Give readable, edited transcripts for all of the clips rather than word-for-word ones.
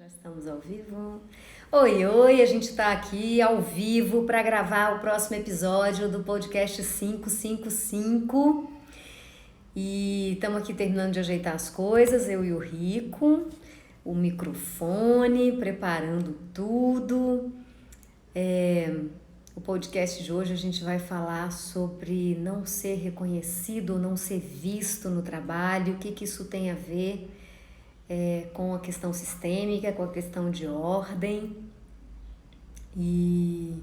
Estamos ao vivo. Oi, oi, a gente está aqui ao vivo para gravar o próximo episódio do podcast 555 e estamos aqui terminando de ajeitar as coisas, eu e o Rico, o microfone, preparando tudo. O podcast de hoje a gente vai falar sobre não ser reconhecido, não ser visto no trabalho, o que isso tem a ver com a questão sistêmica, com a questão de ordem. E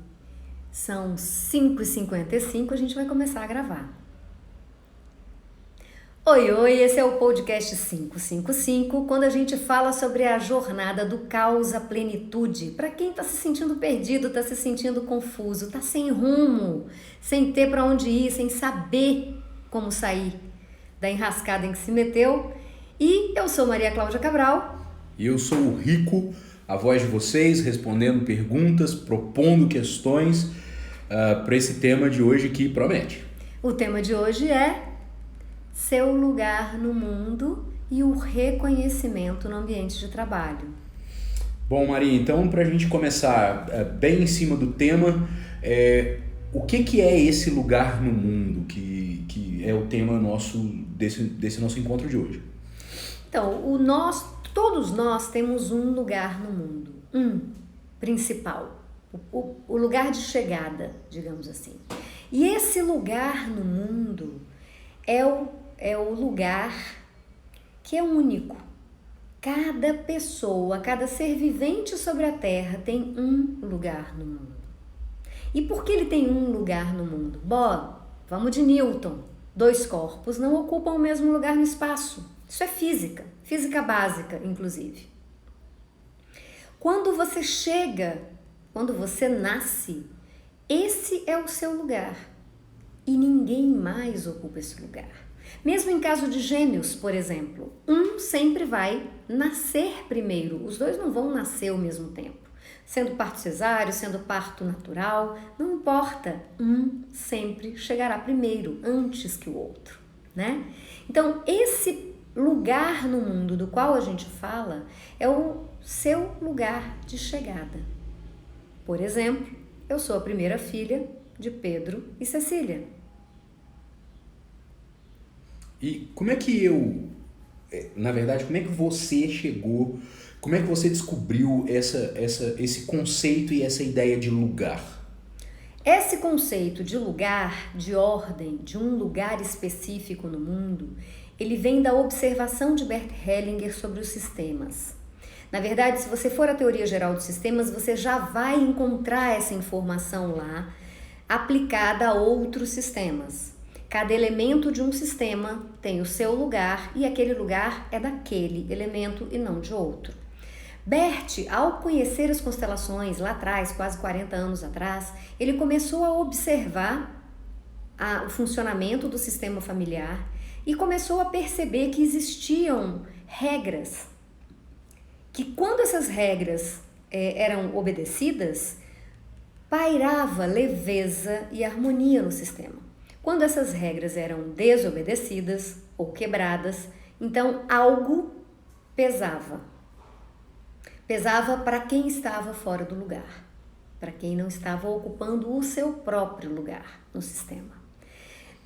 são 5h55, a gente vai começar a gravar. Oi, oi, esse é o podcast 555, quando a gente fala sobre a jornada do caos à plenitude. Para quem está se sentindo perdido, está se sentindo confuso, está sem rumo, sem ter para onde ir, sem saber como sair da enrascada em que se meteu. E eu sou Maria Cláudia Cabral. E eu sou o Rico, a voz de vocês, respondendo perguntas, propondo questões para esse tema de hoje que promete. O tema de hoje é seu lugar no mundo e o reconhecimento no ambiente de trabalho. Bom, Maria, então para a gente começar bem em cima do tema, o que é esse lugar no mundo que é o tema nosso desse nosso encontro de hoje? Então, todos nós temos um lugar no mundo, um principal, o lugar de chegada, digamos assim. E esse lugar no mundo é o lugar que é único. Cada pessoa, cada ser vivente sobre a Terra tem um lugar no mundo. E por que ele tem um lugar no mundo? Bom, vamos de Newton. 2 corpos não ocupam o mesmo lugar no espaço. Isso é física básica, inclusive. Quando você nasce, esse é o seu lugar e ninguém mais ocupa esse lugar. Mesmo em caso de gêmeos, por exemplo, um sempre vai nascer primeiro, os dois não vão nascer ao mesmo tempo. Sendo parto cesáreo, sendo parto natural, não importa, um sempre chegará primeiro, antes que o outro, né? Então, esse lugar no mundo do qual a gente fala é o seu lugar de chegada. Por exemplo, eu sou a primeira filha de Pedro e Cecília. E como é que na verdade, como é que você chegou, como é que você descobriu esse conceito e essa ideia de lugar? Esse conceito de lugar, de ordem, de um lugar específico no mundo, ele vem da observação de Bert Hellinger sobre os sistemas. Na verdade, se você for à teoria geral dos sistemas, você já vai encontrar essa informação lá aplicada a outros sistemas. Cada elemento de um sistema tem o seu lugar e aquele lugar é daquele elemento e não de outro. Bert, ao conhecer as constelações lá atrás, quase 40 anos atrás, ele começou a observar o funcionamento do sistema familiar e começou a perceber que existiam regras, que quando essas regras eram obedecidas, pairava leveza e harmonia no sistema. Quando essas regras eram desobedecidas ou quebradas, então algo pesava. Pesava para quem estava fora do lugar, para quem não estava ocupando o seu próprio lugar no sistema.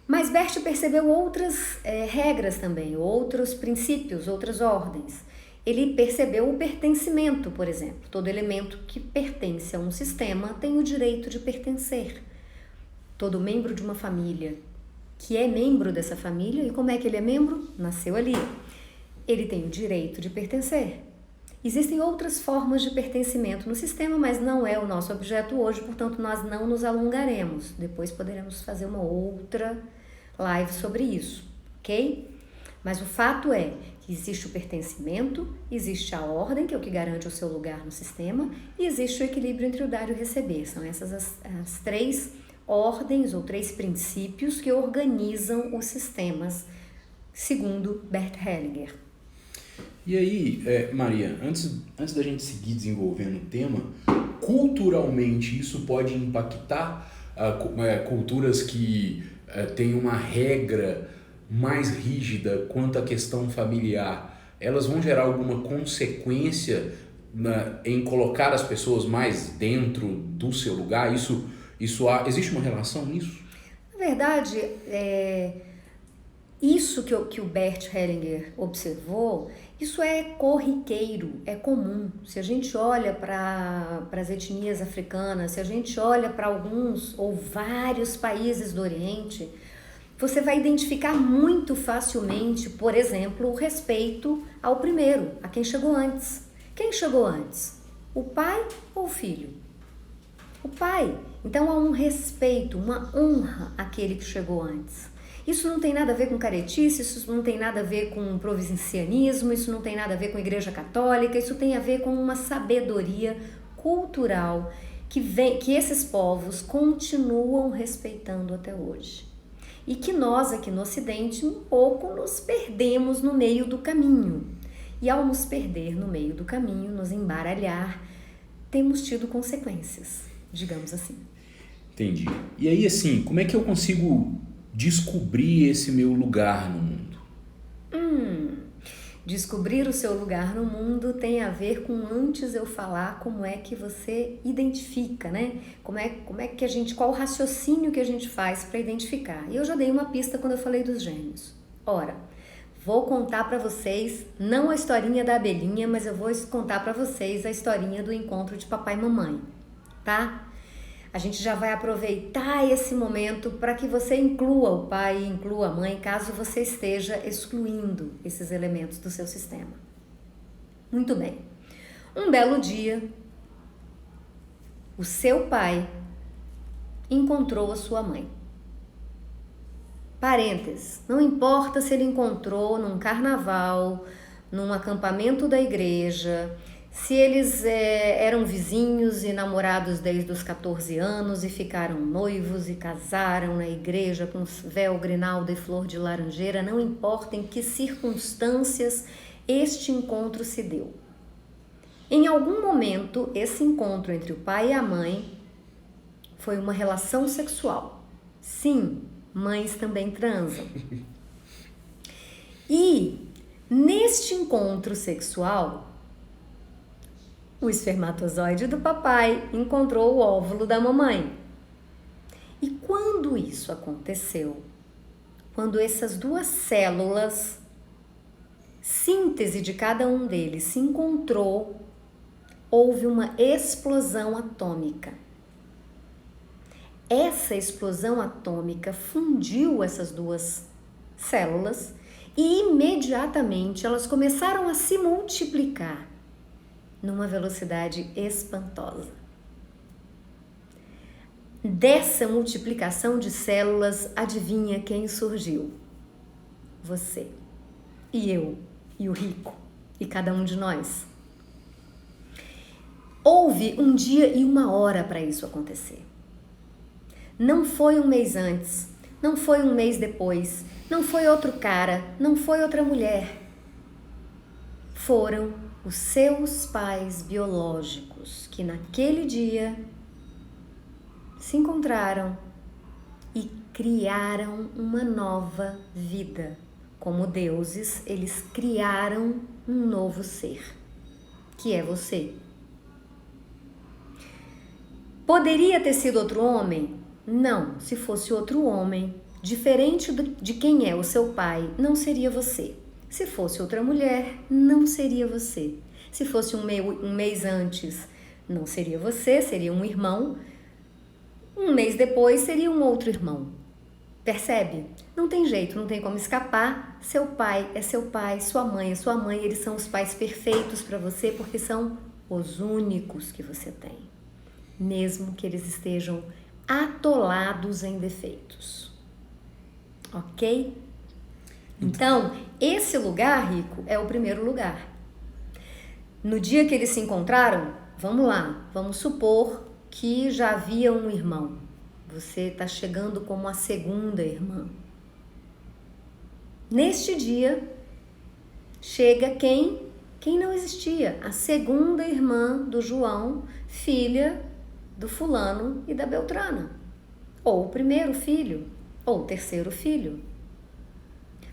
Mas Bert percebeu outras regras também, outros princípios, outras ordens. Ele percebeu o pertencimento, por exemplo. Todo elemento que pertence a um sistema tem o direito de pertencer. Todo membro de uma família que é membro dessa família, e como é que ele é membro? Nasceu ali. Ele tem o direito de pertencer. Existem outras formas de pertencimento no sistema, mas não é o nosso objeto hoje, portanto nós não nos alongaremos. Depois poderemos fazer uma outra live sobre isso, ok? Mas o fato é que existe o pertencimento, existe a ordem, que é o que garante o seu lugar no sistema, e existe o equilíbrio entre o dar e o receber. São essas as 3 ordens ou 3 princípios que organizam os sistemas, segundo Bert Hellinger. E aí, Maria, antes da gente seguir desenvolvendo o tema, culturalmente isso pode impactar culturas que têm uma regra mais rígida quanto à questão familiar? Elas vão gerar alguma consequência em colocar as pessoas mais dentro do seu lugar? Existe uma relação nisso? Na verdade, isso que o Bert Hellinger observou, isso é corriqueiro, é comum. Se a gente olha para as etnias africanas, se a gente olha para alguns ou vários países do Oriente, você vai identificar muito facilmente, por exemplo, o respeito ao primeiro, a quem chegou antes. Quem chegou antes? O pai ou o filho? O pai. Então há um respeito, uma honra àquele que chegou antes. Isso não tem nada a ver com caretice, isso não tem nada a ver com provincianismo, isso não tem nada a ver com a Igreja Católica, isso tem a ver com uma sabedoria cultural que esses povos continuam respeitando até hoje. E que nós aqui no Ocidente um pouco nos perdemos no meio do caminho. E ao nos perder no meio do caminho, nos embaralhar, temos tido consequências, digamos assim. Entendi. E aí, assim, como é que eu consigo descobrir esse meu lugar no mundo? Descobrir o seu lugar no mundo tem a ver com antes eu falar como é que você identifica, né? Como é que a gente, qual o raciocínio que a gente faz para identificar. E eu já dei uma pista quando eu falei dos gêmeos. Ora, vou contar para vocês, não a historinha da abelhinha, mas eu vou contar para vocês a historinha do encontro de papai e mamãe, tá? A gente já vai aproveitar esse momento para que você inclua o pai e inclua a mãe, caso você esteja excluindo esses elementos do seu sistema. Muito bem. Um belo dia, o seu pai encontrou a sua mãe. Parênteses, não importa se ele encontrou num carnaval, num acampamento da igreja, se eles eram vizinhos e namorados desde os 14 anos e ficaram noivos e casaram na igreja com véu, grinalda e flor de laranjeira, não importa em que circunstâncias este encontro se deu. Em algum momento, esse encontro entre o pai e a mãe foi uma relação sexual. Sim, mães também transam. E neste encontro sexual, o espermatozoide do papai encontrou o óvulo da mamãe. E quando isso aconteceu, quando essas duas células, síntese de cada um deles, se encontrou, houve uma explosão atômica. Essa explosão atômica fundiu essas duas células e imediatamente elas começaram a se multiplicar numa velocidade espantosa. Dessa multiplicação de células, adivinha quem surgiu? Você, e eu, e o rico, e cada um de nós. Houve um dia e uma hora para isso acontecer. Não foi um mês antes, não foi um mês depois, não foi outro cara, não foi outra mulher. Foram os seus pais biológicos que naquele dia se encontraram e criaram uma nova vida. Como deuses, eles criaram um novo ser, que é você. Poderia ter sido outro homem? Não, se fosse outro homem, diferente de quem é o seu pai, não seria você. Se fosse outra mulher, não seria você. Se fosse um mês antes, não seria você, seria um irmão. Um mês depois, seria um outro irmão. Percebe? Não tem jeito, não tem como escapar. Seu pai é seu pai, sua mãe é sua mãe. Eles são os pais perfeitos para você porque são os únicos que você tem. Mesmo que eles estejam atolados em defeitos. Ok? Então, esse lugar, Rico, é o primeiro lugar. No dia que eles se encontraram, vamos lá, vamos supor que já havia um irmão. Você está chegando como a segunda irmã. Neste dia, chega quem não existia. A segunda irmã do João, filha do fulano e da Beltrana. Ou o primeiro filho, ou o terceiro filho.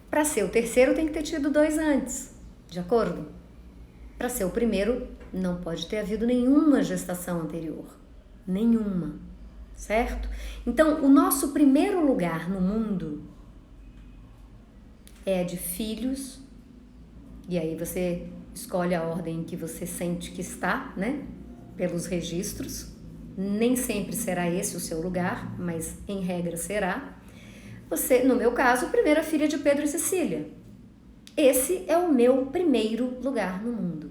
Para ser o terceiro tem que ter tido 2 antes, de acordo? Para ser o primeiro Não pode ter havido nenhuma gestação anterior. Nenhuma. Certo? Então, o nosso primeiro lugar no mundo é de filhos, e aí você escolhe a ordem que você sente que está, né? Pelos registros. Nem sempre será esse o seu lugar, mas em regra será. Você, no meu caso, primeira filha de Pedro e Cecília. Esse é o meu primeiro lugar no mundo.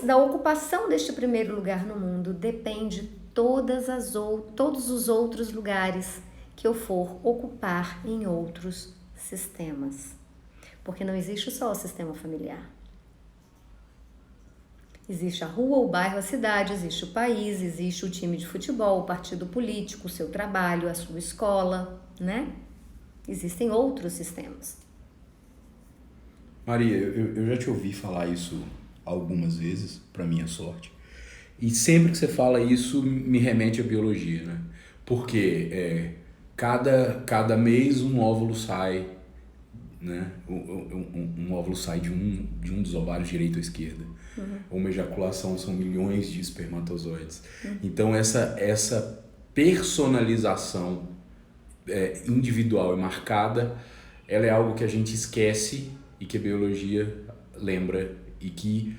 Da ocupação deste primeiro lugar no mundo depende todos os outros lugares que eu for ocupar em outros sistemas. Porque não existe só o sistema familiar. Existe a rua, o bairro, a cidade, existe o país, existe o time de futebol, o partido político, o seu trabalho, a sua escola, né? Existem outros sistemas. Maria, eu já te ouvi falar isso algumas vezes, para minha sorte, e sempre que você fala isso me remete à biologia, né? Porque cada mês um óvulo sai, né? Um óvulo sai de um dos ovários, direito ou esquerda. Uma ejaculação são milhões de espermatozoides. Então essa personalização individual e marcada, ela é algo que a gente esquece e que a biologia lembra, e que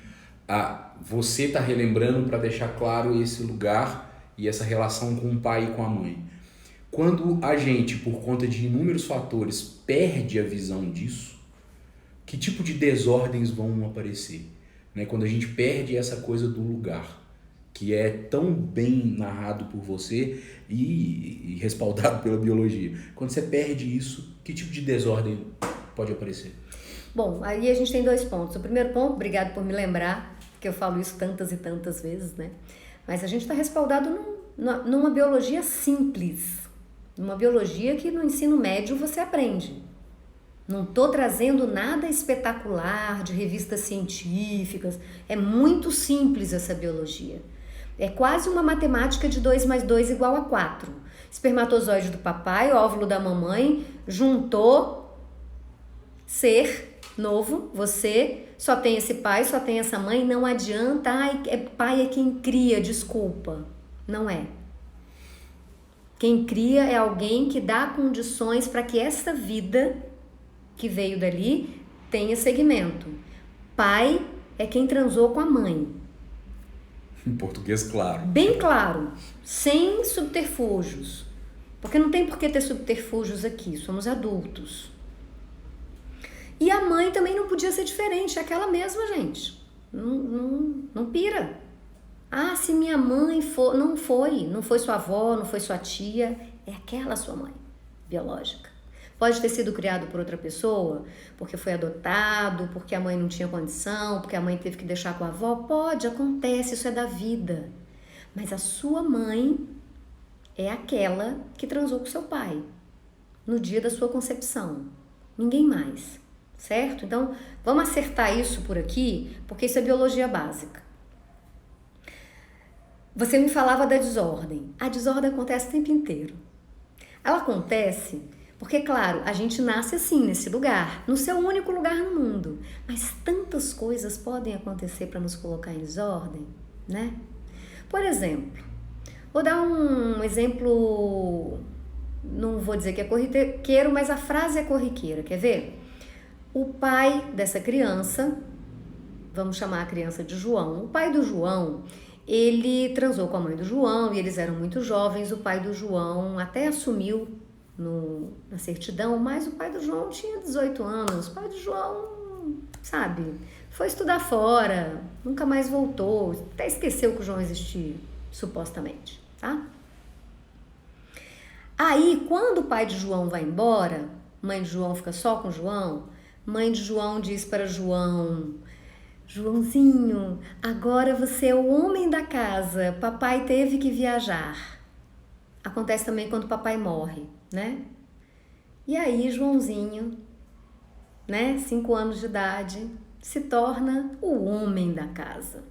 você está relembrando para deixar claro esse lugar e essa relação com o pai e com a mãe. Quando a gente, por conta de inúmeros fatores, perde a visão disso, que tipo de desordens vão aparecer? Né? Quando a gente perde essa coisa do lugar, que é tão bem narrado por você e respaldado pela biologia. Quando você perde isso, que tipo de desordem pode aparecer? Bom, aí a gente tem 2 pontos. O primeiro ponto, obrigado por me lembrar, que eu falo isso tantas e tantas vezes, né? Mas a gente está respaldado numa biologia simples, numa biologia que no ensino médio você aprende. Não estou trazendo nada espetacular de revistas científicas, é muito simples essa biologia. É quase uma matemática de 2 mais 2 igual a 4. Espermatozoide do papai, óvulo da mamãe, juntou, ser novo, você só tem esse pai, só tem essa mãe, não adianta, pai é quem cria, desculpa. Não é. Quem cria é alguém que dá condições para que essa vida que veio dali tenha segmento. Pai é quem transou com a mãe. Em português claro. Bem claro, sem subterfúgios. Porque não tem por que ter subterfúgios aqui, somos adultos. E a mãe também não podia ser diferente, é aquela mesma, gente. Não pira. Ah, se minha mãe não foi sua avó, não foi sua tia, é aquela sua mãe biológica. Pode ter sido criado por outra pessoa, porque foi adotado, porque a mãe não tinha condição, porque a mãe teve que deixar com a avó. Pode, acontece, isso é da vida. Mas a sua mãe é aquela que transou com seu pai no dia da sua concepção. Ninguém mais, certo? Então, vamos acertar isso por aqui, porque isso é biologia básica. Você me falava da desordem. A desordem acontece o tempo inteiro. Ela acontece porque, claro, a gente nasce assim, nesse lugar, no seu único lugar no mundo. Mas tantas coisas podem acontecer para nos colocar em desordem, né? Por exemplo, vou dar um exemplo, não vou dizer que é corriqueiro, mas a frase é corriqueira, quer ver? O pai dessa criança, vamos chamar a criança de João, o pai do João, ele transou com a mãe do João e eles eram muito jovens. O pai do João até assumiu na certidão, mas o pai do João tinha 18 anos. O pai do João, sabe, foi estudar fora, nunca mais voltou, até esqueceu que o João existia, supostamente, tá? Aí, quando o pai de João vai embora, mãe de João fica só com João, mãe de João diz para João: Joãozinho, agora você é o homem da casa, papai teve que viajar. Acontece também quando papai morre, né? E aí Joãozinho, né, 5 anos de idade, se torna o homem da casa.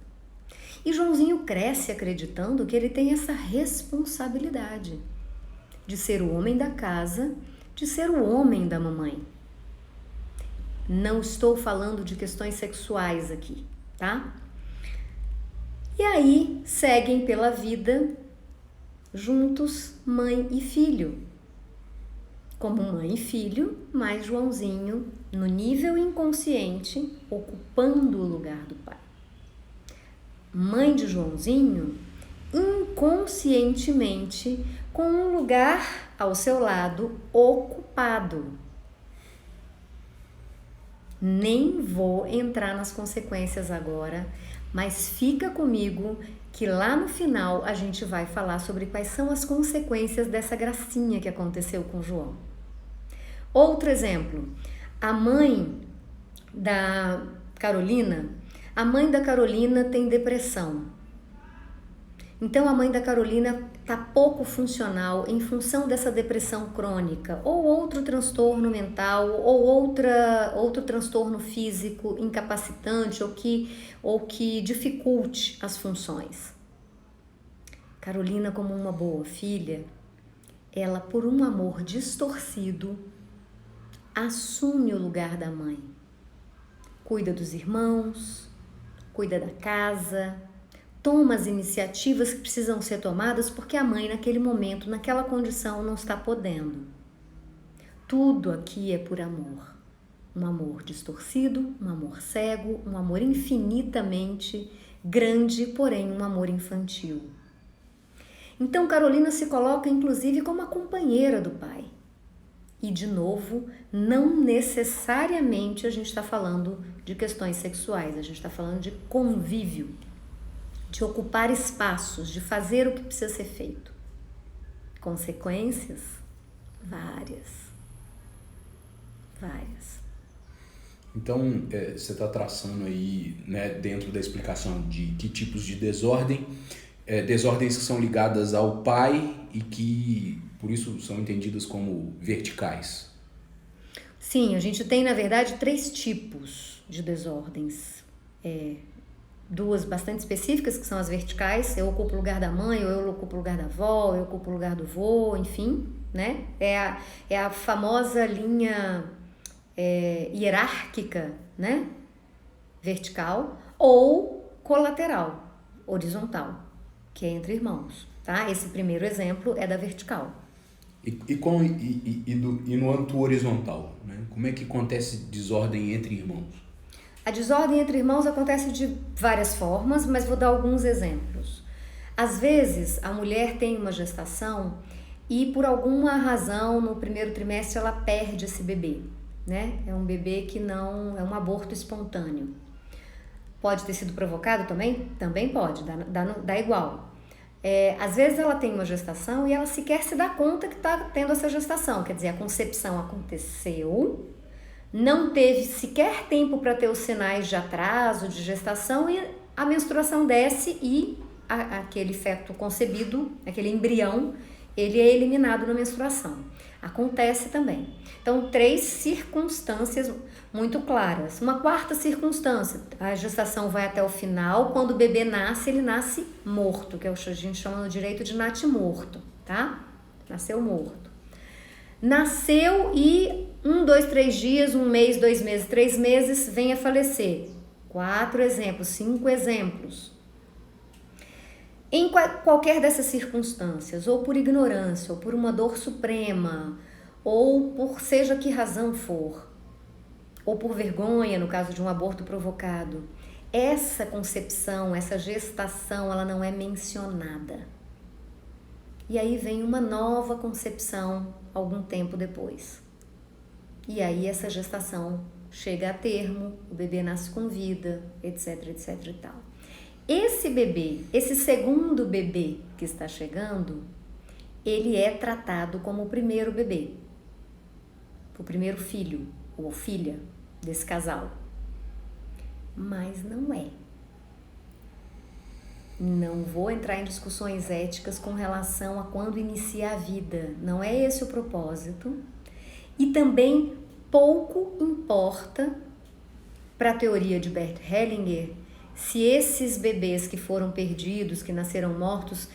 E Joãozinho cresce acreditando que ele tem essa responsabilidade de ser o homem da casa, de ser o homem da mamãe. Não estou falando de questões sexuais aqui, tá? E aí seguem pela vida juntos, mãe e filho. Como mãe e filho, mas Joãozinho, no nível inconsciente, ocupando o lugar do pai. Mãe de Joãozinho, inconscientemente, com um lugar ao seu lado ocupado. Nem vou entrar nas consequências agora, mas fica comigo que lá no final a gente vai falar sobre quais são as consequências dessa gracinha que aconteceu com João. Outro exemplo, a mãe da Carolina tem depressão. Então a mãe da Carolina está pouco funcional em função dessa depressão crônica, ou outro transtorno mental, ou outro transtorno físico incapacitante, ou que dificulte as funções. Carolina, como uma boa filha, ela, por um amor distorcido, assume o lugar da mãe. Cuida dos irmãos, cuida da casa, toma as iniciativas que precisam ser tomadas porque a mãe naquele momento, naquela condição, não está podendo. Tudo aqui é por amor. Um amor distorcido, um amor cego, um amor infinitamente grande, porém um amor infantil. Então Carolina se coloca inclusive como a companheira do pai. E de novo, não necessariamente a gente está falando de questões sexuais, a gente está falando de convívio, de ocupar espaços, de fazer o que precisa ser feito. Consequências? Várias. Então, você está traçando aí, né, dentro da explicação de que tipos de desordem, desordens que são ligadas ao pai e que, por isso, são entendidas como verticais. Sim, a gente tem, na verdade, 3 tipos de desordens. Duas bastante específicas, que são as verticais, eu ocupo o lugar da mãe, ou eu ocupo o lugar da avó, eu ocupo o lugar do vô, enfim, né? É a famosa linha hierárquica, né? Vertical, ou colateral, horizontal, que é entre irmãos, tá? Esse primeiro exemplo é da vertical. E no âmbito horizontal, né? Como é que acontece desordem entre irmãos? A desordem entre irmãos acontece de várias formas, mas vou dar alguns exemplos. Às vezes, a mulher tem uma gestação e por alguma razão no primeiro trimestre ela perde esse bebê, né? É um bebê que não é um aborto espontâneo. Pode ter sido provocado também? Também pode, dá igual. Às vezes ela tem uma gestação e ela sequer se dá conta que está tendo essa gestação, quer dizer, a concepção aconteceu, não teve sequer tempo para ter os sinais de atraso, de gestação, e a menstruação desce e aquele feto concebido, aquele embrião, ele é eliminado na menstruação. Acontece também. Então, 3 circunstâncias muito claras. Uma quarta circunstância, a gestação vai até o final, quando o bebê nasce, ele nasce morto, que é o que a gente chama no direito de natimorto, tá? Nasceu morto. Nasceu e 1, 2, 3 dias, 1 mês, 2 meses, 3 meses, vem a falecer. 4 exemplos, 5 exemplos. Em qualquer dessas circunstâncias, ou por ignorância, ou por uma dor suprema, ou por seja que razão for, ou por vergonha, no caso de um aborto provocado, essa concepção, essa gestação, ela não é mencionada. E aí vem uma nova concepção algum tempo depois. E aí essa gestação chega a termo, o bebê nasce com vida, etc, etc e tal. Esse bebê, esse segundo bebê que está chegando, ele é tratado como o primeiro bebê, o primeiro filho ou filha desse casal. Mas não é. Não vou entrar em discussões éticas com relação a quando inicia a vida. Não é esse o propósito. E também pouco importa para a teoria de Bert Hellinger se esses bebês que foram perdidos, que nasceram mortos,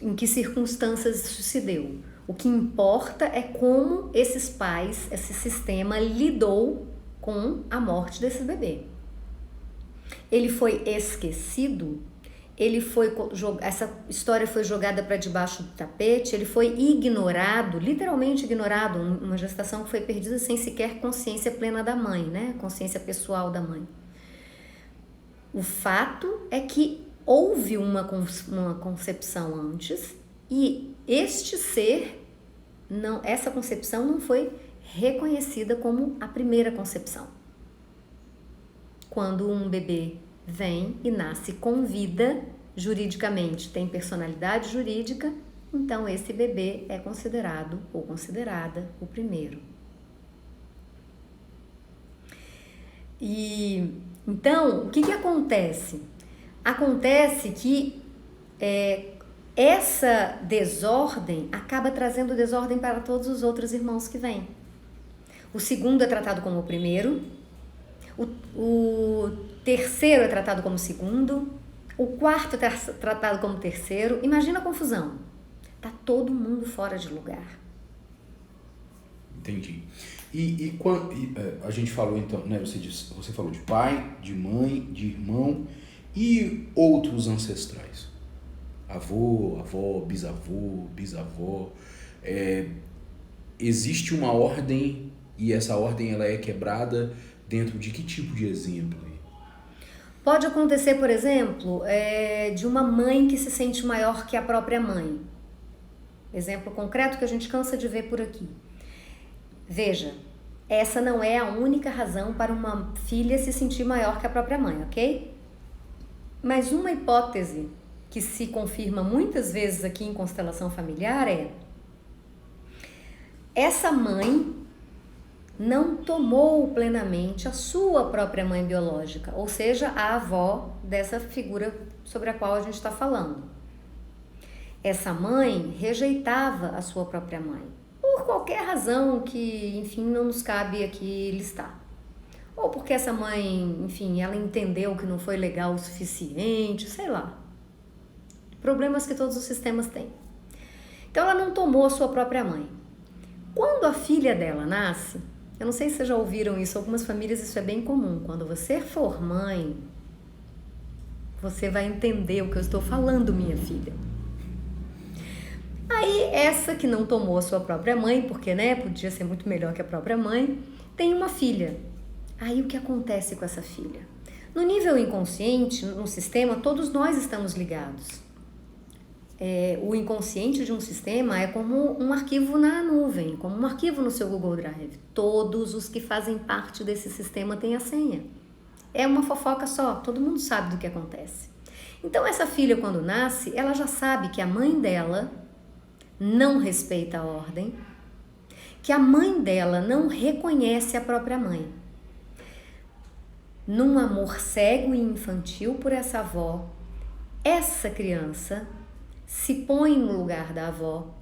em que circunstâncias isso se deu. O que importa é como esses pais, esse sistema lidou com a morte desse bebê. Ele foi esquecido? essa história foi jogada para debaixo do tapete, ele foi ignorado, literalmente ignorado, uma gestação que foi perdida sem sequer consciência plena da mãe, né? Consciência pessoal da mãe. O fato é que houve uma concepção antes e essa concepção não foi reconhecida como a primeira concepção. Quando um bebê vem e nasce com vida, juridicamente tem personalidade jurídica, então esse bebê é considerado ou considerada o primeiro. E então, o que acontece? Acontece que essa desordem acaba trazendo desordem para todos os outros irmãos que vêm. O segundo é tratado como o primeiro, o terceiro é tratado como segundo, o quarto é tratado como terceiro. Imagina a confusão. Tá todo mundo fora de lugar. Entendi. E quando a gente falou então, né? Você falou de pai, de mãe, de irmão e outros ancestrais. Avô, avó, bisavó. Existe uma ordem e essa ordem ela é quebrada dentro de que tipo de exemplo? Pode acontecer, por exemplo, de uma mãe que se sente maior que a própria mãe. Exemplo concreto que a gente cansa de ver por aqui. Veja, essa não é a única razão para uma filha se sentir maior que a própria mãe, ok? Mas uma hipótese que se confirma muitas vezes aqui em constelação familiar é: essa mãe não tomou plenamente a sua própria mãe biológica, ou seja, a avó dessa figura sobre a qual a gente está falando. Essa mãe rejeitava a sua própria mãe, por qualquer razão que, enfim, não nos cabe aqui listar. Ou porque essa mãe, enfim, ela entendeu que não foi legal o suficiente, sei lá. Problemas que todos os sistemas têm. Então ela não tomou a sua própria mãe. Quando a filha dela nasce, eu não sei se vocês já ouviram isso, algumas famílias isso é bem comum. Quando você for mãe, você vai entender o que eu estou falando, minha filha. Aí essa que não tomou a sua própria mãe, porque né, podia ser muito melhor que a própria mãe, tem uma filha. Aí o que acontece com essa filha? No nível inconsciente, no sistema, todos nós estamos ligados. O inconsciente de um sistema é como um arquivo na nuvem, como um arquivo no seu Google Drive. Todos os que fazem parte desse sistema têm a senha. É uma fofoca só, todo mundo sabe do que acontece. Então essa filha, quando nasce, ela já sabe que a mãe dela não respeita a ordem, que a mãe dela não reconhece a própria mãe. Num amor cego e infantil por essa avó, essa criança se põe no lugar da avó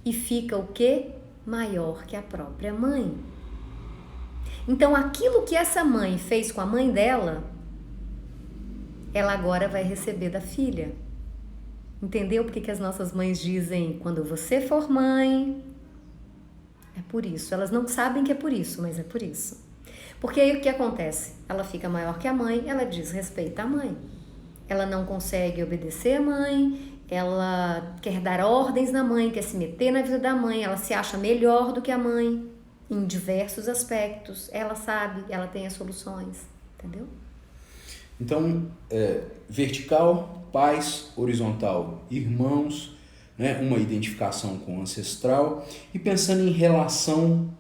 e fica o quê? Maior que a própria mãe. Então aquilo que essa mãe fez com a mãe dela, ela agora vai receber da filha. Entendeu por que as nossas mães dizem: quando você for mãe? É por isso. Elas não sabem que é por isso, mas é por isso. Porque aí o que acontece? Ela fica maior que a mãe, ela desrespeita a mãe. Ela não consegue obedecer a mãe, ela quer dar ordens na mãe, quer se meter na vida da mãe, ela se acha melhor do que a mãe em diversos aspectos. Ela sabe, ela tem as soluções, entendeu? Então, vertical, pais, horizontal, irmãos, né? Uma identificação com o ancestral. E pensando em relação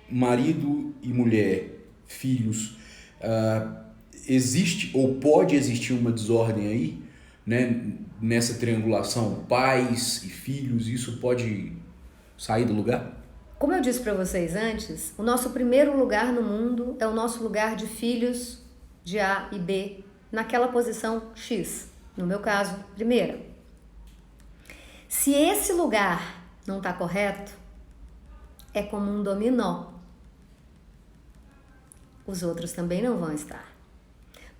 marido e mulher, filhos, existe ou pode existir uma desordem aí, né? Nessa triangulação, pais e filhos, isso pode sair do lugar? Como eu disse para vocês antes, o nosso primeiro lugar no mundo é o nosso lugar de filhos de A e B, naquela posição X. No meu caso, primeira. Se esse lugar não está correto, é como um dominó. Os outros também não vão estar.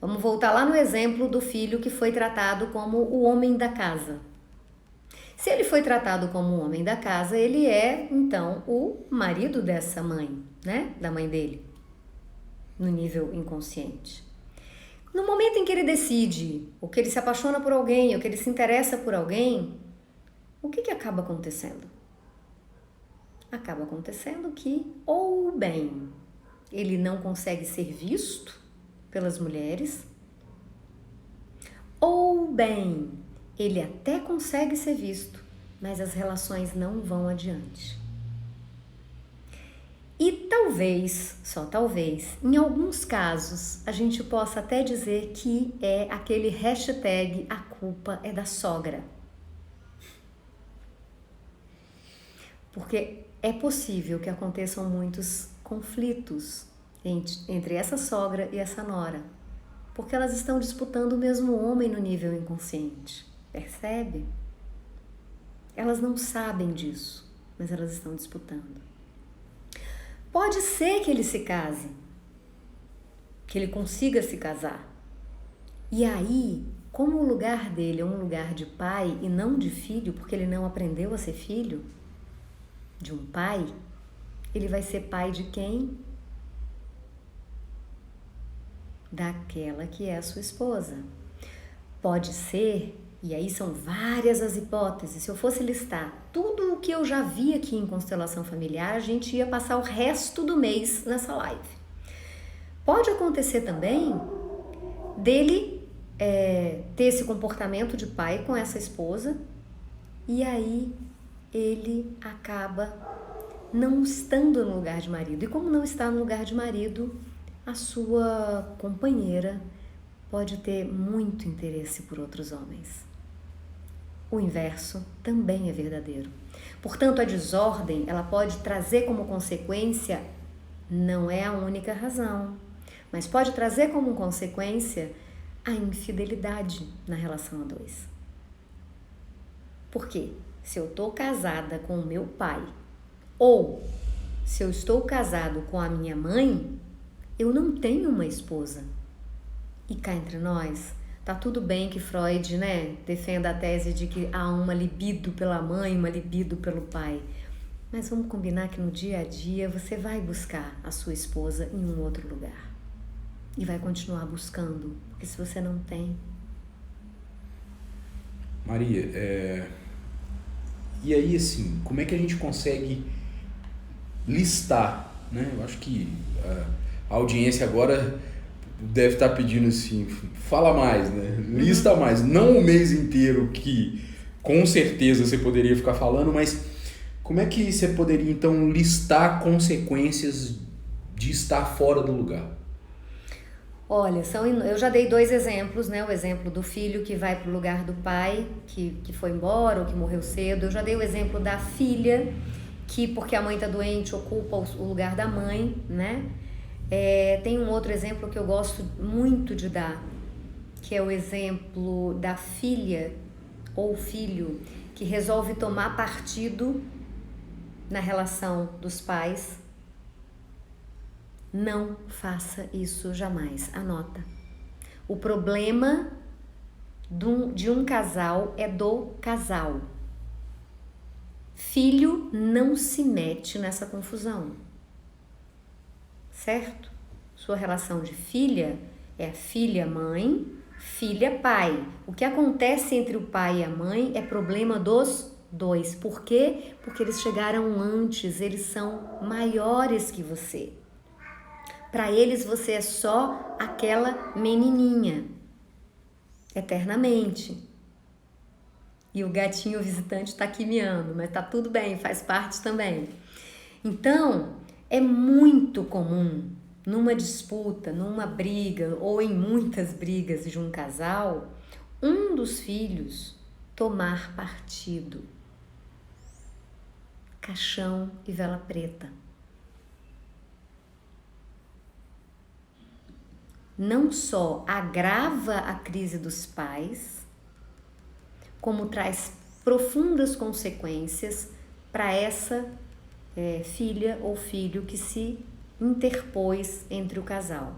Vamos voltar lá no exemplo do filho que foi tratado como o homem da casa. Se ele foi tratado como o homem da casa, ele é, então, o marido dessa mãe, né? Da mãe dele, no nível inconsciente. No momento em que ele decide, ou que ele se apaixona por alguém, ou que ele se interessa por alguém, o que acaba acontecendo? Acaba acontecendo que, ou bem, ele não consegue ser visto pelas mulheres, ou bem, ele até consegue ser visto, mas as relações não vão adiante. E talvez, só talvez, em alguns casos, a gente possa até dizer que é aquele hashtag a culpa é da sogra. Porque é possível que aconteçam muitos conflitos entre essa sogra e essa nora, porque elas estão disputando o mesmo homem no nível inconsciente, percebe? Elas não sabem disso, mas elas estão disputando. Pode ser que ele se case, que ele consiga se casar. E aí, como o lugar dele é um lugar de pai e não de filho, porque ele não aprendeu a ser filho de um pai, ele vai ser pai de quem? Daquela que é a sua esposa. Pode ser, e aí são várias as hipóteses, se eu fosse listar tudo o que eu já vi aqui em constelação familiar, a gente ia passar o resto do mês nessa live. Pode acontecer também dele ter esse comportamento de pai com essa esposa, e aí ele acaba não estando no lugar de marido. E como não está no lugar de marido, a sua companheira pode ter muito interesse por outros homens. O inverso também é verdadeiro. Portanto, a desordem, ela pode trazer como consequência, não é a única razão, mas pode trazer como consequência a infidelidade na relação a dois. Por quê? Se eu estou casada com o meu pai, ou se eu estou casado com a minha mãe, eu não tenho uma esposa. E cá entre nós, tá tudo bem que Freud, defenda a tese de que há uma libido pela mãe, uma libido pelo pai. Mas vamos combinar que no dia a dia você vai buscar a sua esposa em um outro lugar. E vai continuar buscando, porque se você não tem... Maria, e aí assim, como é que a gente consegue listar, né? Eu acho que a audiência agora deve estar pedindo assim, fala mais, né? Lista mais, não o mês inteiro que com certeza você poderia ficar falando, mas como é que você poderia então listar consequências de estar fora do lugar? Olha, eu já dei 2 exemplos, né? O exemplo do filho que vai para o lugar do pai, que foi embora ou que morreu cedo. Eu já dei o exemplo da filha, que porque a mãe está doente ocupa o lugar da mãe, né? Tem um outro exemplo que eu gosto muito de dar, que é o exemplo da filha ou filho que resolve tomar partido na relação dos pais. Não faça isso jamais, anota. O problema de um casal é do casal. Filho não se mete nessa confusão, certo? Sua relação de filha é filha-mãe, filha-pai. O que acontece entre o pai e a mãe é problema dos dois. Por quê? Porque eles chegaram antes, eles são maiores que você. Para eles você é só aquela menininha, eternamente. E o gatinho visitante está aqui miando, mas tá tudo bem, faz parte também. Então, é muito comum numa disputa, numa briga ou em muitas brigas de um casal, um dos filhos tomar partido. Caixão e vela preta. Não só agrava a crise dos pais, como traz profundas consequências para essa filha ou filho que se interpôs entre o casal.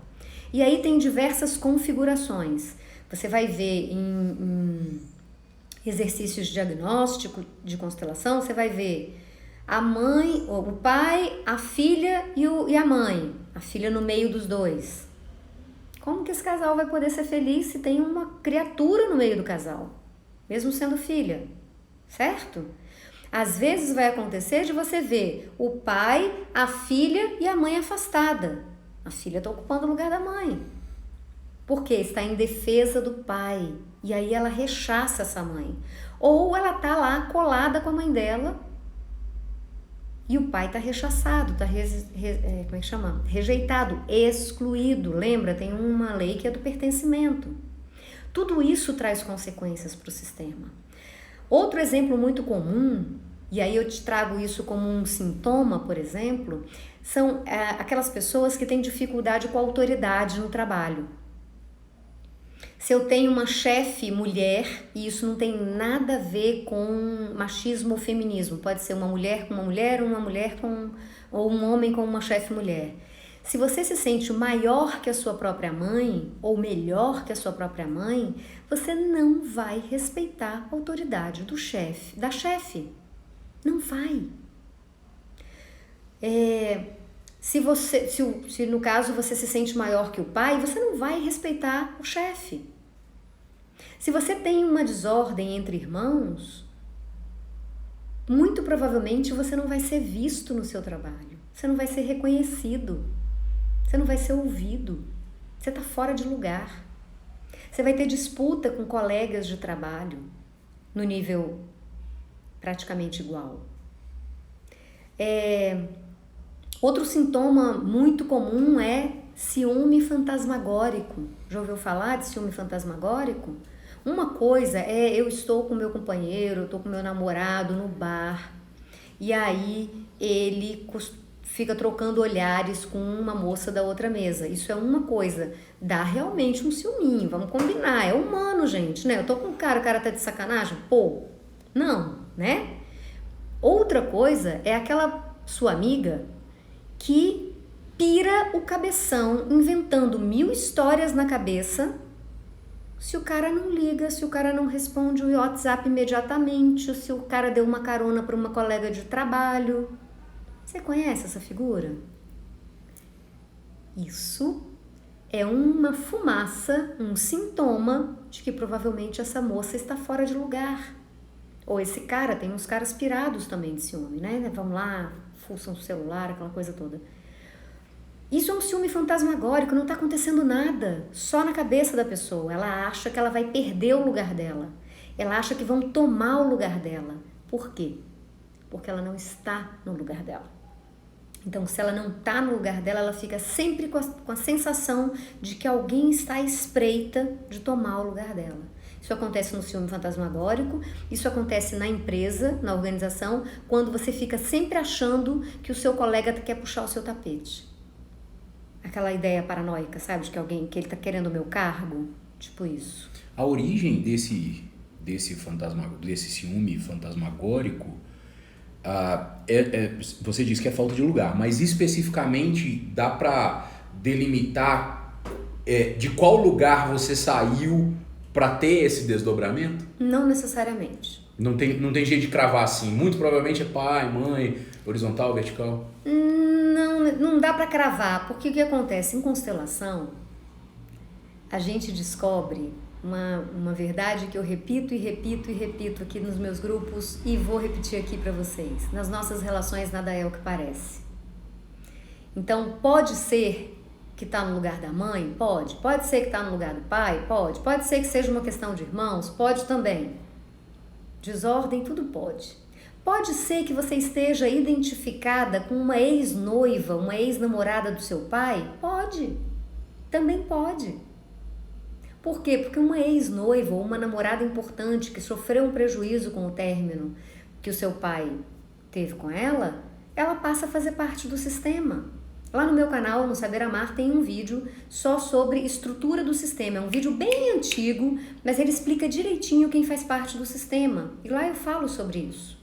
E aí tem diversas configurações. Você vai ver em exercícios de diagnóstico de constelação, você vai ver a mãe, o pai, a filha e a mãe, a filha no meio dos dois. Como que esse casal vai poder ser feliz se tem uma criatura no meio do casal, mesmo sendo filha, certo? Às vezes vai acontecer de você ver o pai, a filha e a mãe afastada. A filha está ocupando o lugar da mãe. Porque está em defesa do pai. E aí ela rechaça essa mãe. Ou ela está lá colada com a mãe dela e o pai está rechaçado, está como é que chama? Rejeitado, excluído. Lembra, tem uma lei que é do pertencimento. Tudo isso traz consequências para o sistema. Outro exemplo muito comum, e aí eu te trago isso como um sintoma, por exemplo, são aquelas pessoas que têm dificuldade com a autoridade no trabalho. Se eu tenho uma chefe mulher, e isso não tem nada a ver com machismo ou feminismo, pode ser uma mulher com uma mulher, ou um homem com uma chefe mulher. Se você se sente maior que a sua própria mãe, ou melhor que a sua própria mãe, você não vai respeitar a autoridade do chefe, da chefe. Não vai. Se no caso você se sente maior que o pai, você não vai respeitar o chefe. Se você tem uma desordem entre irmãos, muito provavelmente você não vai ser visto no seu trabalho. Você não vai ser reconhecido. Você não vai ser ouvido. Você está fora de lugar. Você vai ter disputa com colegas de trabalho no nível praticamente igual. Outro sintoma muito comum é ciúme fantasmagórico. Já ouviu falar de ciúme fantasmagórico? Uma coisa é eu estou com meu companheiro, eu estou com meu namorado no bar e aí ele fica trocando olhares com uma moça da outra mesa. Isso é uma coisa, dá realmente um ciúminho, vamos combinar, é humano, gente, né? Eu tô com o cara tá de sacanagem? Pô, não, né? Outra coisa é aquela sua amiga que pira o cabeção inventando 1000 histórias na cabeça se o cara não liga, se o cara não responde o WhatsApp imediatamente, se o cara deu uma carona para uma colega de trabalho. Você conhece essa figura? Isso é uma fumaça, um sintoma de que provavelmente essa moça está fora de lugar. Ou esse cara, tem uns caras pirados também de ciúme, né? Vamos lá, fuçam o celular, aquela coisa toda. Isso é um ciúme fantasmagórico, não está acontecendo nada, só na cabeça da pessoa. Ela acha que ela vai perder o lugar dela. Ela acha que vão tomar o lugar dela. Por quê? Porque ela não está no lugar dela. Então, se ela não está no lugar dela, ela fica sempre com a sensação de que alguém está à espreita de tomar o lugar dela. Isso acontece no ciúme fantasmagórico, isso acontece na empresa, na organização, quando você fica sempre achando que o seu colega quer puxar o seu tapete. Aquela ideia paranoica, sabe? De que ele está querendo o meu cargo, tipo isso. A origem desse ciúme fantasmagórico, você diz que é falta de lugar, mas especificamente dá para delimitar de qual lugar você saiu para ter esse desdobramento? Não necessariamente. Não tem jeito de cravar assim. Muito provavelmente é pai, mãe, horizontal, vertical. Não dá para cravar, porque o que acontece? Em constelação, a gente descobre uma verdade que eu repito e repito e repito aqui nos meus grupos e vou repetir aqui para vocês. Nas nossas relações nada é o que parece. Então, pode ser que está no lugar da mãe? Pode. Pode ser que está no lugar do pai? Pode. Pode ser que seja uma questão de irmãos? Pode também. Desordem, tudo pode. Pode ser que você esteja identificada com uma ex-noiva, uma ex-namorada do seu pai? Pode. Também pode. Por quê? Porque uma ex-noiva ou uma namorada importante que sofreu um prejuízo com o término que o seu pai teve com ela passa a fazer parte do sistema. Lá no meu canal, no Saber Amar, tem um vídeo só sobre estrutura do sistema. É um vídeo bem antigo, mas ele explica direitinho quem faz parte do sistema. E lá eu falo sobre isso.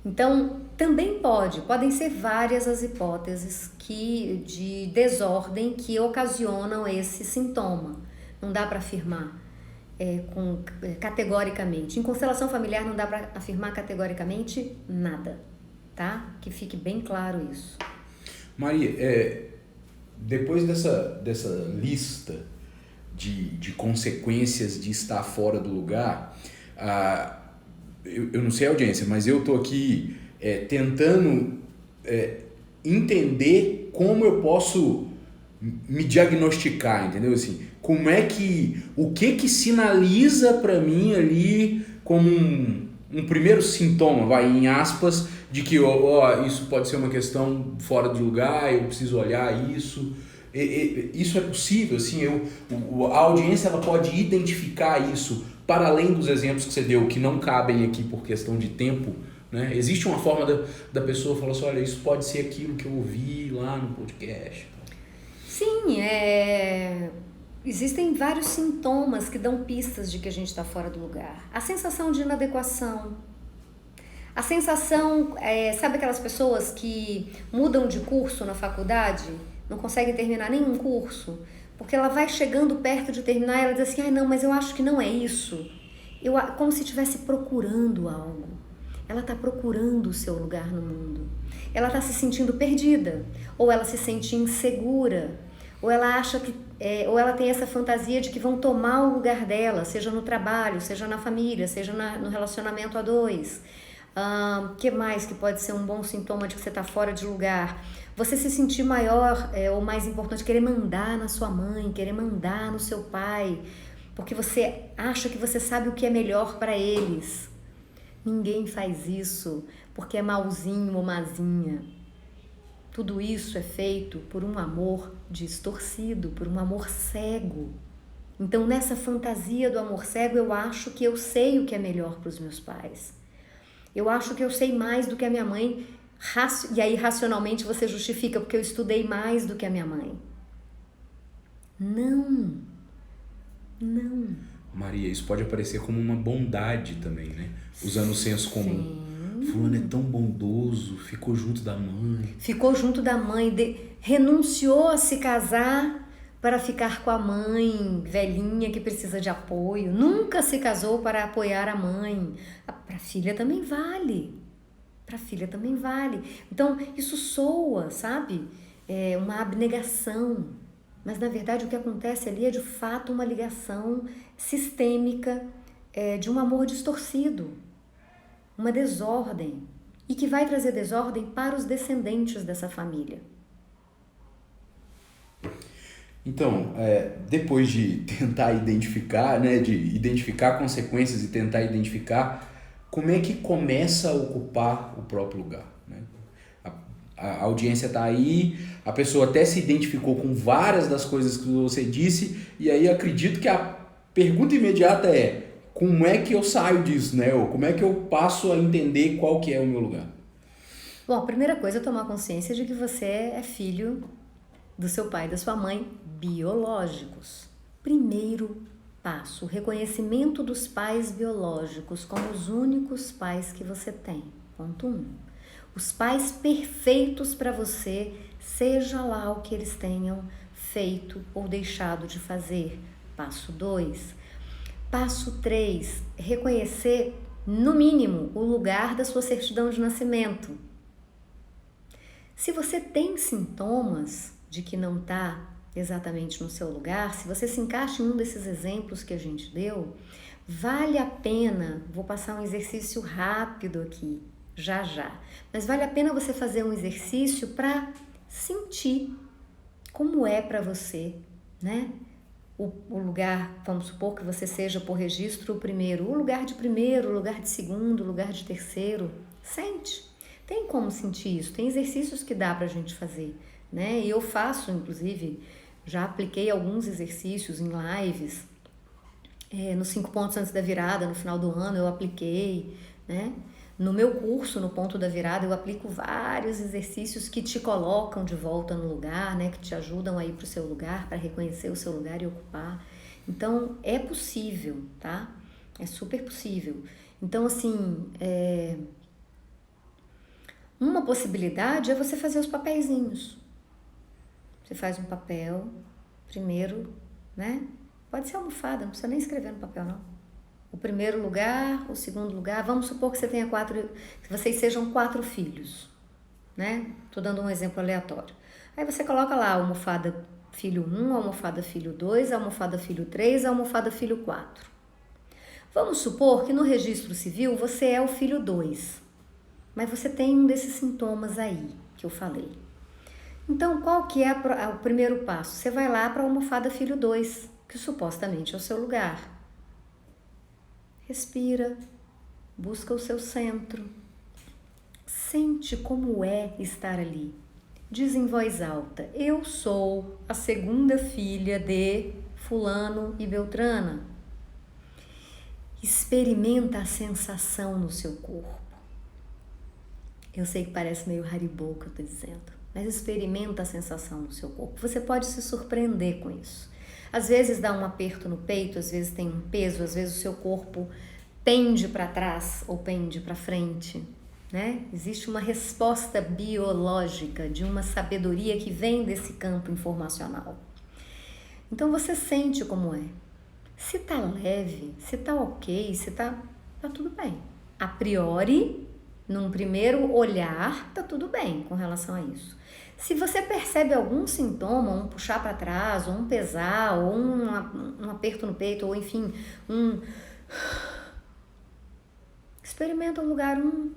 Então, também podem ser várias as hipóteses de desordem que ocasionam esse sintoma. Não dá para afirmar categoricamente. Em constelação familiar não dá para afirmar categoricamente nada, tá? Que fique bem claro isso. Maria, depois dessa lista de consequências de estar fora do lugar, eu não sei a audiência, mas eu tô aqui tentando entender como eu posso me diagnosticar, entendeu? Assim, como é o que sinaliza para mim ali como um primeiro sintoma, vai, em aspas, de que isso pode ser uma questão fora de lugar, eu preciso olhar isso. Isso é possível, assim, a audiência ela pode identificar isso para além dos exemplos que você deu, que não cabem aqui por questão de tempo, né? Existe uma forma da pessoa falar assim, olha, isso pode ser aquilo que eu ouvi lá no podcast. Sim, existem vários sintomas que dão pistas de que a gente está fora do lugar. A sensação de inadequação, a sensação, sabe aquelas pessoas que mudam de curso na faculdade, não conseguem terminar nenhum curso, porque ela vai chegando perto de terminar e ela diz assim, não, mas eu acho que não é isso. Como se estivesse procurando algo. Ela está procurando o seu lugar no mundo. Ela está se sentindo perdida, ou ela se sente insegura, ou ela acha que, ou ela tem essa fantasia de que vão tomar o lugar dela, seja no trabalho, seja na família, seja no relacionamento a dois. Que mais que pode ser um bom sintoma de que você está fora de lugar? Você se sentir maior ou mais importante, querer mandar na sua mãe, querer mandar no seu pai, porque você acha que você sabe o que é melhor para eles. Ninguém faz isso porque é mauzinho ou mazinha. Tudo isso é feito por um amor distorcido, por um amor cego. Então, nessa fantasia do amor cego, eu acho que eu sei o que é melhor para os meus pais. Eu acho que eu sei mais do que a minha mãe, e aí racionalmente você justifica, porque eu estudei mais do que a minha mãe. Não. Maria, isso pode aparecer como uma bondade também, né? Usando o senso comum. Fulano é tão bondoso, ficou junto da mãe. Ficou junto da mãe, renunciou a se casar para ficar com a mãe velhinha que precisa de apoio. Nunca se casou para apoiar a mãe. Para a filha também vale. Então, isso soa, sabe? Uma abnegação. Mas, na verdade, o que acontece ali é, de fato, uma ligação sistêmica de um amor distorcido. Uma desordem. E que vai trazer desordem para os descendentes dessa família. Então, depois de tentar identificar, né, de identificar consequências e tentar identificar, como é que começa a ocupar o próprio lugar, né? A audiência está aí, a pessoa até se identificou com várias das coisas que você disse, e aí acredito que a pergunta imediata é, como é que eu saio disso, né? Ou como é que eu passo a entender qual que é o meu lugar? Bom, a primeira coisa é tomar consciência de que você é filho do seu pai e da sua mãe biológicos. Primeiro passo, o reconhecimento dos pais biológicos como os únicos pais que você tem. Ponto 1. Os pais perfeitos para você, seja lá o que eles tenham feito ou deixado de fazer. Passo 2. Passo 3, reconhecer, no mínimo, o lugar da sua certidão de nascimento. Se você tem sintomas de que não está exatamente no seu lugar, se você se encaixa em um desses exemplos que a gente deu, vale a pena, vou passar um exercício rápido aqui, já, mas vale a pena você fazer um exercício para sentir como é para você, né? O lugar, vamos supor que você seja por registro o primeiro, o lugar de segundo, o lugar de terceiro, sente. Tem como sentir isso, tem exercícios que dá pra gente fazer, né? E eu faço, inclusive, já apliquei alguns exercícios em lives, nos 5 pontos antes da virada, no final do ano eu apliquei, né? No meu curso, no ponto da virada, eu aplico vários exercícios que te colocam de volta no lugar, né? Que te ajudam a ir para o seu lugar, para reconhecer o seu lugar e ocupar. Então, é possível, tá? É super possível. Então, assim, uma possibilidade é você fazer os papeizinhos. Você faz um papel, primeiro, né? Pode ser almofada, não precisa nem escrever no papel, não. O primeiro lugar, o segundo lugar, vamos supor que você tenha que vocês sejam 4 filhos, né? Tô dando um exemplo aleatório. Aí você coloca lá almofada filho 1, almofada filho 2, almofada filho 3, almofada filho 4. Vamos supor que no registro civil você é o filho 2, mas você tem um desses sintomas aí que eu falei. Então, qual que é o primeiro passo? Você vai lá para a almofada filho 2, que supostamente é o seu lugar. Respira, busca o seu centro, sente como é estar ali. Diz em voz alta: eu sou a segunda filha de fulano e beltrana. Experimenta a sensação no seu corpo. Eu sei que parece meio Haribo que eu estou dizendo, mas experimenta a sensação no seu corpo. Você pode se surpreender com isso. Às vezes dá um aperto no peito, às vezes tem um peso, às vezes o seu corpo pende para trás ou pende para frente, né? Existe uma resposta biológica de uma sabedoria que vem desse campo informacional. Então você sente como é. Se tá leve, se tá ok, se tá tudo bem. A priori, num primeiro olhar, tá tudo bem com relação a isso. Se você percebe algum sintoma, um puxar para trás, ou um pesar, ou um aperto no peito, ou enfim, experimenta o lugar 1,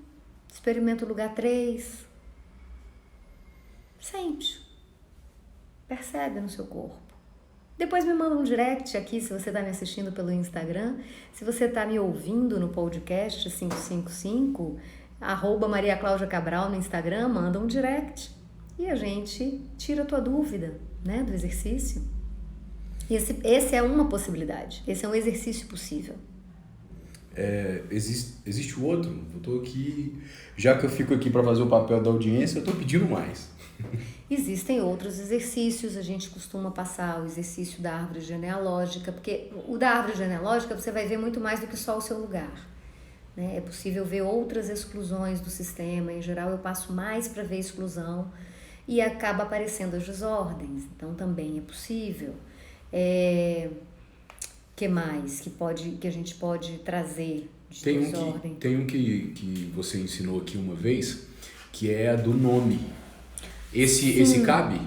experimenta o lugar 3. Sente. Percebe no seu corpo. Depois me manda um direct aqui, se você está me assistindo pelo Instagram. Se você está me ouvindo no podcast 555, @Maria Cláudia Cabral no Instagram, manda um direct. E a gente tira a tua dúvida, né, do exercício. Esse é uma possibilidade, esse é um exercício possível. Existe o outro. Eu tô aqui, já que eu fico aqui para fazer o papel da audiência, eu tô pedindo mais. Existem outros exercícios, a gente costuma passar o exercício da árvore genealógica, porque o da árvore genealógica você vai ver muito mais do que só o seu lugar, né? É possível ver outras exclusões do sistema, em geral eu passo mais para ver exclusão e acaba aparecendo as desordens, então também é possível. Que mais que a gente pode trazer de desordem? Tem um que você ensinou aqui uma vez, que é a do nome. Esse cabe?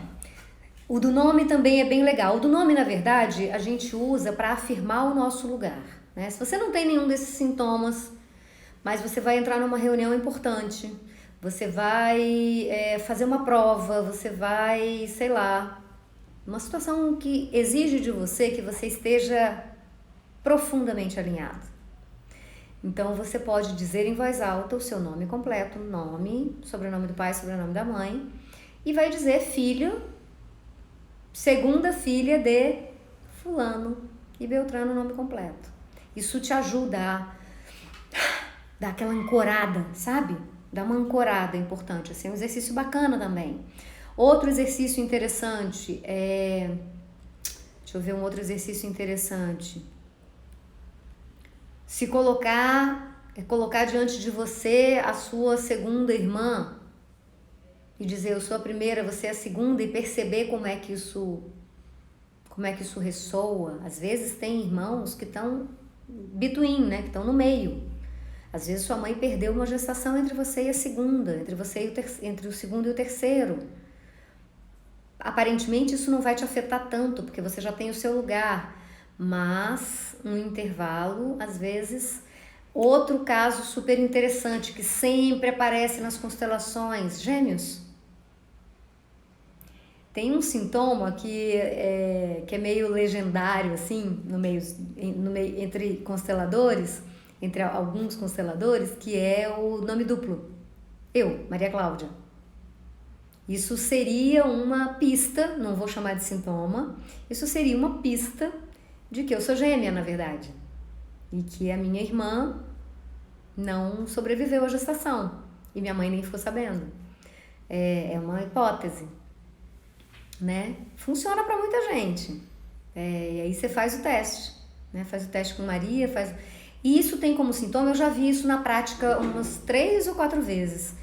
O do nome também é bem legal. O do nome, na verdade, a gente usa para afirmar o nosso lugar, né? Se você não tem nenhum desses sintomas, mas você vai entrar numa reunião importante, você vai fazer uma prova, você vai, sei lá, uma situação que exige de você que você esteja profundamente alinhado. Então você pode dizer em voz alta o seu nome completo, nome, sobrenome do pai, sobrenome da mãe, e vai dizer filho, segunda filha de fulano e beltrano, nome completo. Isso te ajuda a dar aquela ancorada, sabe? Dá uma ancorada importante, assim, é um exercício bacana também. Outro exercício interessante deixa eu ver um outro exercício interessante. Se colocar diante de você a sua segunda irmã e dizer eu sou a primeira, você é a segunda, e perceber como é que isso ressoa. Às vezes tem irmãos que estão between, né, que estão no meio. Às vezes sua mãe perdeu uma gestação entre você e a segunda, entre o segundo e o terceiro. Aparentemente isso não vai te afetar tanto, porque você já tem o seu lugar, mas no intervalo, às vezes, outro caso super interessante que sempre aparece nas constelações, Gêmeos. Tem um sintoma que é meio legendário, assim, no meio, entre consteladores, entre alguns consteladores, que é o nome duplo. Eu, Maria Cláudia. Isso seria uma pista, não vou chamar de sintoma, isso seria uma pista de que eu sou gêmea, na verdade. E que a minha irmã não sobreviveu à gestação. E minha mãe nem ficou sabendo. É uma hipótese, né? Funciona para muita gente. E aí você faz o teste, né? Faz o teste com Maria, E isso tem como sintoma, eu já vi isso na prática umas 3 ou 4 vezes.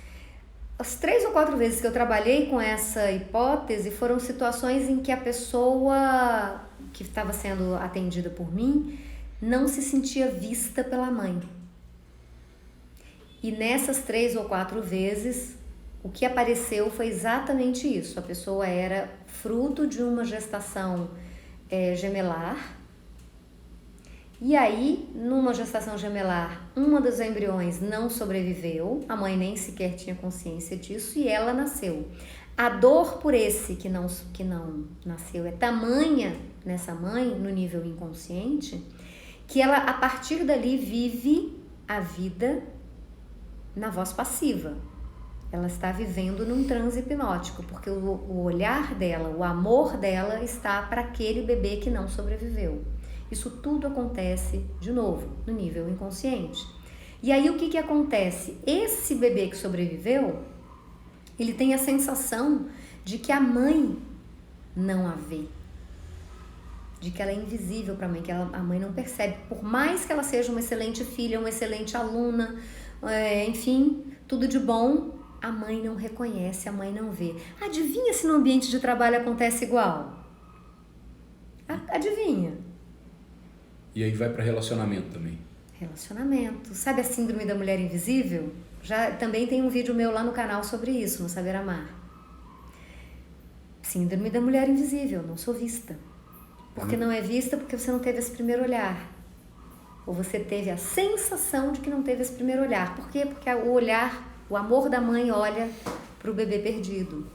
As 3 ou 4 vezes que eu trabalhei com essa hipótese foram situações em que a pessoa que estava sendo atendida por mim não se sentia vista pela mãe. E nessas 3 ou 4 vezes, o que apareceu foi exatamente isso. A pessoa era fruto de uma gestação gemelar. E aí, numa gestação gemelar, uma dos embriões não sobreviveu, a mãe nem sequer tinha consciência disso e ela nasceu. A dor por esse que não nasceu é tamanha nessa mãe, no nível inconsciente, que ela, a partir dali, vive a vida na voz passiva. Ela está vivendo num transe hipnótico, porque o olhar dela, o amor dela está para aquele bebê que não sobreviveu. Isso tudo acontece, de novo, no nível inconsciente. E aí o que acontece? Esse bebê que sobreviveu, ele tem a sensação de que a mãe não a vê, de que ela é invisível para a mãe, que a mãe não percebe. Por mais que ela seja uma excelente filha, uma excelente aluna, enfim, tudo de bom, a mãe não reconhece, a mãe não vê. Adivinha se no ambiente de trabalho acontece igual? Adivinha? E aí vai para relacionamento também. Relacionamento. Sabe a síndrome da mulher invisível? Também tem um vídeo meu lá no canal sobre isso, no Saber Amar. Síndrome da mulher invisível, não sou vista. Porque não é vista porque você não teve esse primeiro olhar. Ou você teve a sensação de que não teve esse primeiro olhar. Por quê? Porque o olhar, o amor da mãe olha para o bebê perdido.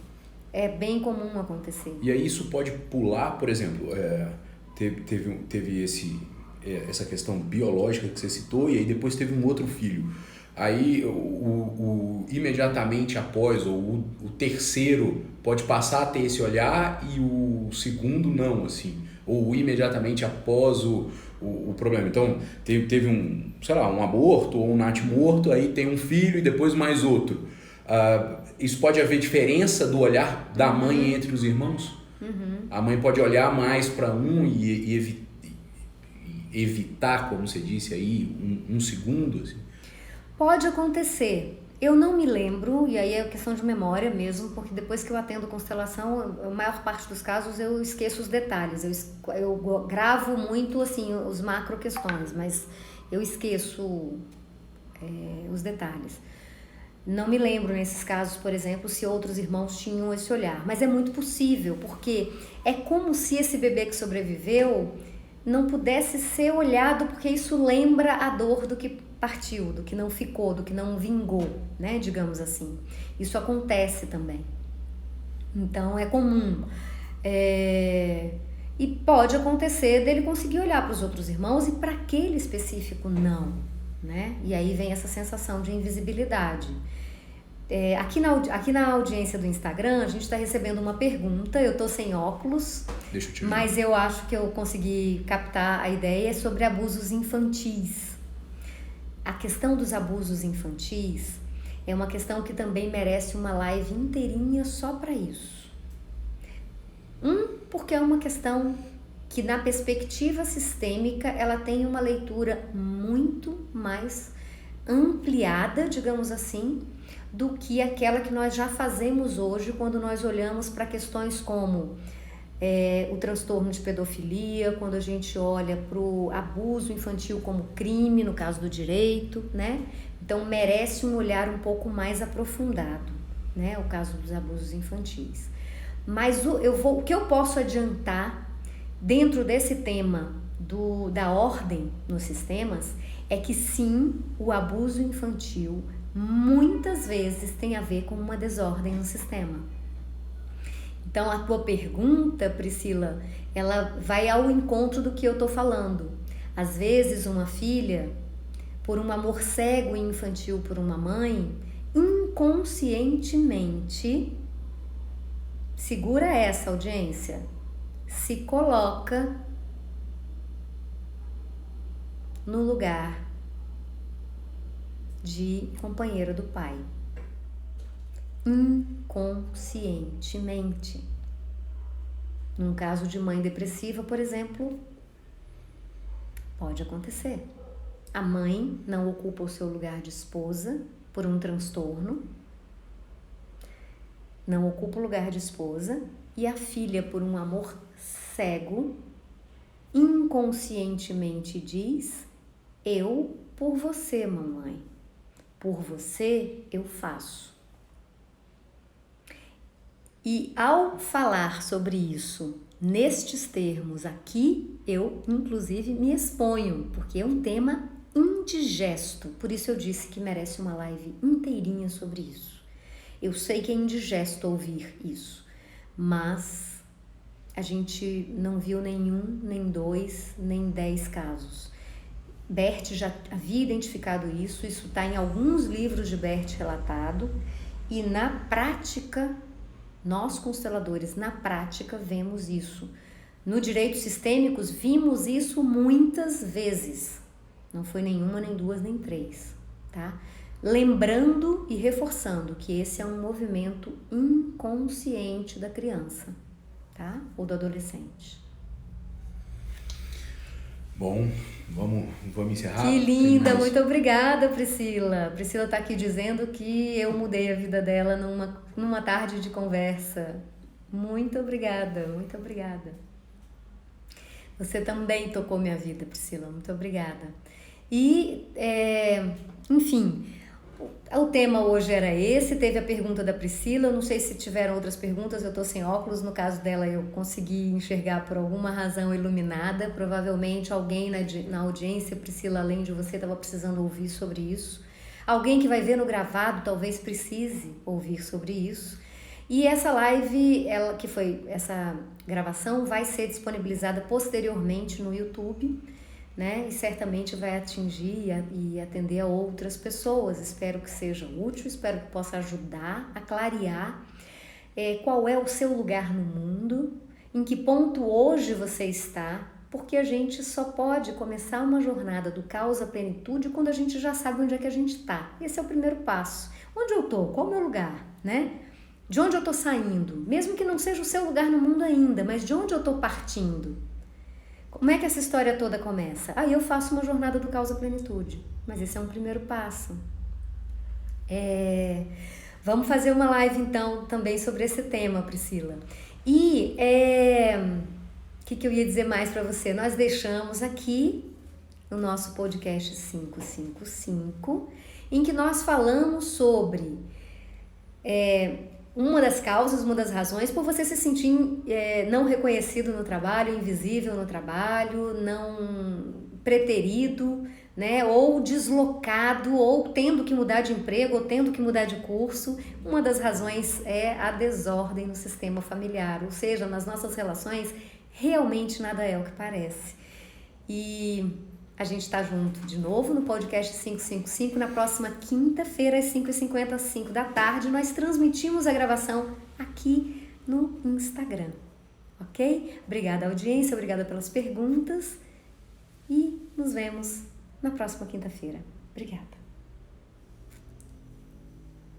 É bem comum acontecer. E aí isso pode pular, por exemplo, teve essa questão biológica que você citou, e aí depois teve um outro filho. Aí imediatamente após, ou o terceiro pode passar a ter esse olhar e o segundo não, assim. Ou imediatamente após o problema. Então, teve um aborto ou um natimorto, aí tem um filho e depois mais outro. Isso pode haver diferença do olhar da mãe entre os irmãos? Uhum. A mãe pode olhar mais para um e evitar, como você disse aí, um segundo? Assim. Pode acontecer. Eu não me lembro, e aí é questão de memória mesmo, porque depois que eu atendo constelação, a maior parte dos casos eu esqueço os detalhes. Eu gravo muito assim os macro questões, mas eu esqueço os detalhes. Não me lembro nesses casos, por exemplo, se outros irmãos tinham esse olhar, mas é muito possível, porque é como se esse bebê que sobreviveu não pudesse ser olhado, porque isso lembra a dor do que partiu, do que não ficou, do que não vingou, né, digamos assim. Isso acontece também. Então é comum. E pode acontecer dele conseguir olhar para os outros irmãos e para aquele específico não, né? E aí vem essa sensação de invisibilidade. Aqui na audiência do Instagram, a gente está recebendo uma pergunta, eu estou sem óculos, mas eu acho que eu consegui captar a ideia sobre abusos infantis. A questão dos abusos infantis é uma questão que também merece uma live inteirinha só para isso. Porque é uma questão que na perspectiva sistêmica ela tem uma leitura muito mais ampliada, digamos assim, do que aquela que nós já fazemos hoje quando nós olhamos para questões como o transtorno de pedofilia, quando a gente olha para o abuso infantil como crime, no caso do direito, né? Então merece um olhar um pouco mais aprofundado, né? O caso dos abusos infantis. Mas o que eu posso adiantar dentro desse tema da ordem nos sistemas é que sim, o abuso infantil muitas vezes tem a ver com uma desordem no sistema. Então a tua pergunta, Priscila, ela vai ao encontro do que eu tô falando. Às vezes uma filha, por um amor cego e infantil por uma mãe, inconscientemente, segura essa audiência, se coloca no lugar de companheira do pai. Inconscientemente. Num caso de mãe depressiva, por exemplo, pode acontecer. A mãe não ocupa o seu lugar de esposa por um transtorno, não ocupa o lugar de esposa, e a filha, por um amor cego, inconscientemente diz: eu por você, mamãe, por você eu faço. E ao falar sobre isso nestes termos aqui, eu inclusive me exponho, porque é um tema indigesto. Por isso eu disse que merece uma live inteirinha sobre isso. Eu sei que é indigesto ouvir isso, mas a gente não viu nenhum, nem 2, nem 10 casos. Bert já havia identificado isso está em alguns livros de Bert relatado, e na prática, nós consteladores, na prática, vemos isso. No Direitos Sistêmicos, vimos isso muitas vezes. Não foi nenhuma, nem 2, nem 3, tá? Lembrando e reforçando que esse é um movimento inconsciente da criança, tá? Ou do adolescente. Bom, vamos encerrar. Que linda, muito obrigada, Priscila. Priscila está aqui dizendo que eu mudei a vida dela numa tarde de conversa. Muito obrigada, muito obrigada. Você também tocou minha vida, Priscila, muito obrigada. E, enfim, o tema hoje era esse, teve a pergunta da Priscila, eu não sei se tiveram outras perguntas, eu tô sem óculos, no caso dela eu consegui enxergar por alguma razão iluminada, provavelmente alguém na audiência, Priscila, além de você, estava precisando ouvir sobre isso. Alguém que vai ver no gravado talvez precise ouvir sobre isso. E essa live, essa gravação vai ser disponibilizada posteriormente no YouTube, né? E certamente vai atingir e atender a outras pessoas. Espero que seja útil, espero que possa ajudar a clarear qual é o seu lugar no mundo, em que ponto hoje você está, porque a gente só pode começar uma jornada do caos à plenitude quando a gente já sabe onde é que a gente está. Esse é o primeiro passo. Onde eu estou? Qual é o meu lugar? Né? De onde eu estou saindo? Mesmo que não seja o seu lugar no mundo ainda, mas de onde eu estou partindo? Como é que essa história toda começa? Aí eu faço uma jornada do caos à plenitude, mas esse é um primeiro passo. Vamos fazer uma live então também sobre esse tema, Priscila. E o que eu ia dizer mais para você? Nós deixamos aqui no nosso podcast 555, em que nós falamos sobre uma das causas, uma das razões por você se sentir não reconhecido no trabalho, invisível no trabalho, não preterido, né? Ou deslocado, ou tendo que mudar de emprego, ou tendo que mudar de curso. Uma das razões é a desordem no sistema familiar, ou seja, nas nossas relações realmente nada é o que parece. E a gente está junto de novo no podcast 555, na próxima quinta-feira, às 5h50, às 5 da tarde. Nós transmitimos a gravação aqui no Instagram, ok? Obrigada, audiência, obrigada pelas perguntas e nos vemos na próxima quinta-feira. Obrigada.